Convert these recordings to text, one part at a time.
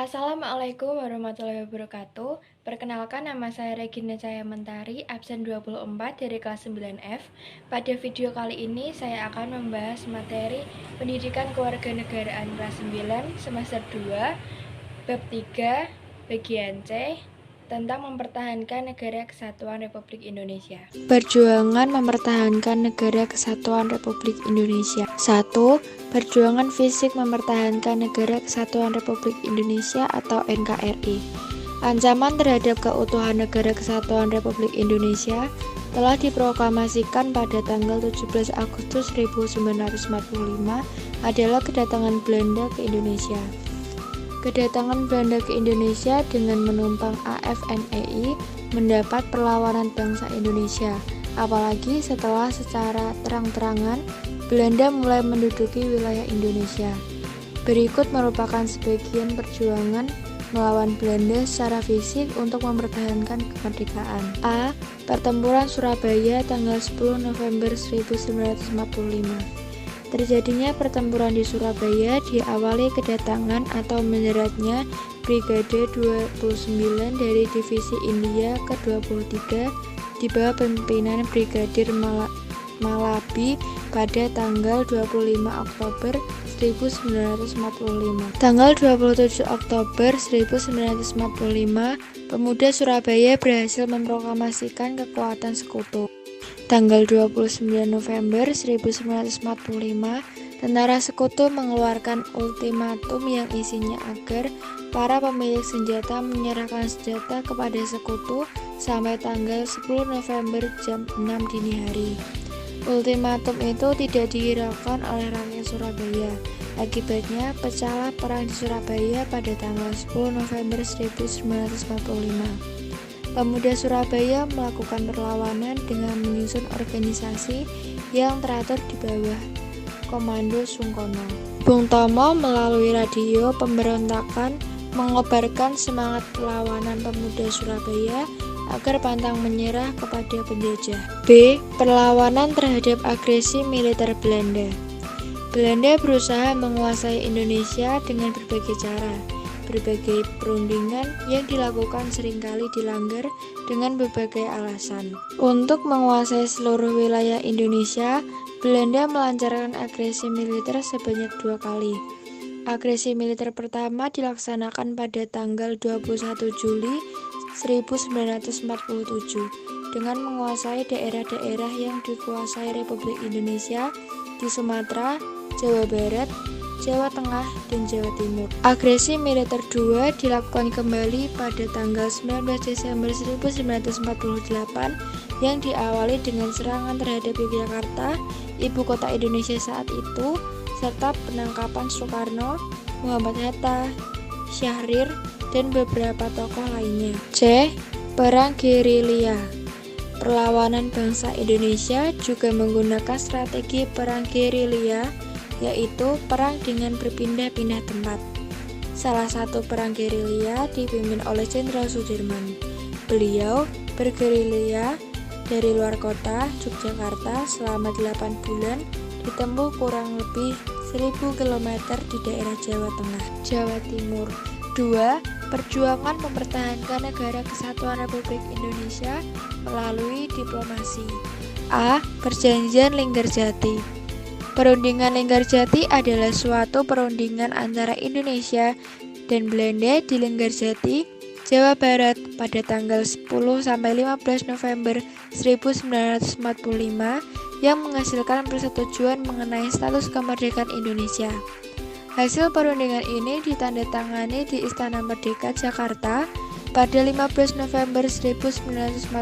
Assalamualaikum warahmatullahi wabarakatuh. Perkenalkan, nama saya Regina Cahaya Mentari, absen 24 dari kelas 9F. Pada video kali ini saya akan membahas materi Pendidikan Kewarganegaraan kelas 9 semester 2, bab 3, bagian C, tentang mempertahankan Negara Kesatuan Republik Indonesia. Perjuangan mempertahankan Negara Kesatuan Republik Indonesia. 1. Perjuangan fisik mempertahankan Negara Kesatuan Republik Indonesia atau NKRI. Ancaman terhadap keutuhan Negara Kesatuan Republik Indonesia telah diproklamasikan pada tanggal 17 Agustus 1945 adalah kedatangan Belanda ke Indonesia. Kedatangan Belanda ke Indonesia dengan menumpang AFNEI mendapat perlawanan bangsa Indonesia, apalagi setelah secara terang-terangan Belanda mulai menduduki wilayah Indonesia. Berikut merupakan sebagian perjuangan melawan Belanda secara fisik untuk mempertahankan kemerdekaan. A. Pertempuran Surabaya tanggal 10 November 1945. Terjadinya pertempuran di Surabaya diawali kedatangan atau menyeratnya Brigade 29 dari Divisi India ke-23 di bawah pimpinan Brigadir Malabi pada tanggal 25 Oktober 1945. Tanggal 27 Oktober 1945, pemuda Surabaya berhasil memproklamasikan kekuatan sekutu. Tanggal 29 November 1945, tentara sekutu mengeluarkan ultimatum yang isinya agar para pemilik senjata menyerahkan senjata kepada sekutu sampai tanggal 10 November jam 6 dini hari. Ultimatum itu tidak dihiraukan oleh rakyat Surabaya. Akibatnya pecahlah perang di Surabaya pada tanggal 10 November 1945. Pemuda Surabaya melakukan perlawanan dengan menyusun organisasi yang teratur di bawah Komando Sungkono. Bung Tomo melalui radio pemberontakan mengobarkan semangat perlawanan pemuda Surabaya agar pantang menyerah kepada penjajah. B. Perlawanan terhadap agresi militer Belanda. Belanda berusaha menguasai Indonesia dengan berbagai cara. Berbagai perundingan yang dilakukan seringkali dilanggar dengan berbagai alasan. Untuk menguasai seluruh wilayah Indonesia, Belanda melancarkan agresi militer sebanyak 2 kali. Agresi militer pertama dilaksanakan pada tanggal 21 Juli 1947 dengan menguasai daerah-daerah yang dikuasai Republik Indonesia di Sumatera, Jawa Barat, Jawa Tengah, dan Jawa Timur. Agresi militer 2 dilakukan kembali pada tanggal 19 Desember 1948 yang diawali dengan serangan terhadap Yogyakarta, ibu kota Indonesia saat itu, serta penangkapan Soekarno, Muhammad Hatta, Syahrir, dan beberapa tokoh lainnya. C. Perang Gerilya. Perlawanan bangsa Indonesia juga menggunakan strategi perang gerilya, yaitu perang dengan berpindah-pindah tempat. Salah satu perang gerilya dipimpin oleh Jenderal Sudirman. Beliau bergerilya dari luar kota Yogyakarta selama 8 bulan, ditempuh kurang lebih 1000 km di daerah Jawa Tengah, Jawa Timur. 2. Perjuangan mempertahankan Negara Kesatuan Republik Indonesia melalui diplomasi. A. Perjanjian Linggarjati. Perundingan Linggarjati adalah suatu perundingan antara Indonesia dan Belanda di Linggarjati, Jawa Barat pada tanggal 10-15 November 1945 yang menghasilkan persetujuan mengenai status kemerdekaan Indonesia. Hasil perundingan ini ditandatangani di Istana Merdeka, Jakarta pada 15 November 1946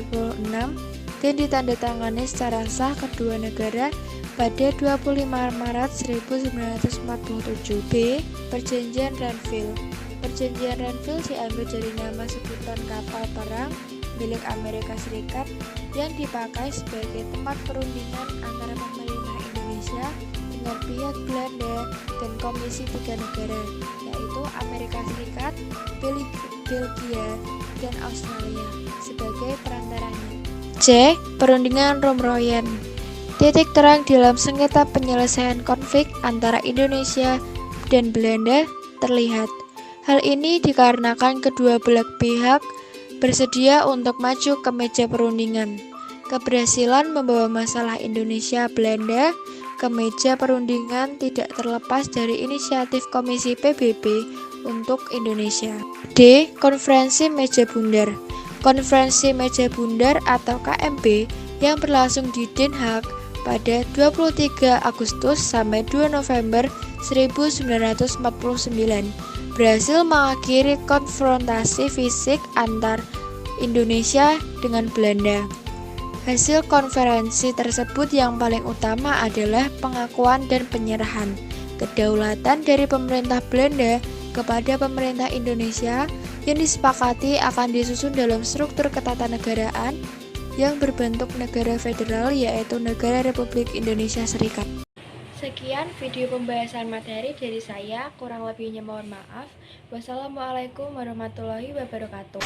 dan ditandatangani secara sah kedua negara pada 25 Maret 1947. B. Perjanjian Renville. Perjanjian Renville diambil dari nama sebutan kapal perang milik Amerika Serikat yang dipakai sebagai tempat perundingan antara pemerintah Indonesia dengan pihak Belanda dan Komisi 3 negara, yaitu Amerika Serikat, Belgia, dan Australia sebagai perantaranya. C. Perundingan Romroyen. Titik terang dalam sengketa penyelesaian konflik antara Indonesia dan Belanda terlihat. Hal ini dikarenakan kedua belah pihak bersedia untuk maju ke meja perundingan. Keberhasilan membawa masalah Indonesia-Belanda ke meja perundingan tidak terlepas dari inisiatif Komisi PBB untuk Indonesia. D. Konferensi Meja Bundar. Konferensi Meja Bundar atau KMB yang berlangsung di Den Haag pada 23 Agustus sampai 2 November 1949 berhasil mengakhiri konfrontasi fisik antar Indonesia dengan Belanda. Hasil konferensi tersebut yang paling utama adalah pengakuan dan penyerahan kedaulatan dari pemerintah Belanda kepada pemerintah Indonesia yang disepakati akan disusun dalam struktur ketatanegaraan yang berbentuk negara federal, yaitu Negara Republik Indonesia Serikat. Sekian video pembahasan materi dari saya, kurang lebihnya mohon maaf. Wassalamualaikum warahmatullahi wabarakatuh.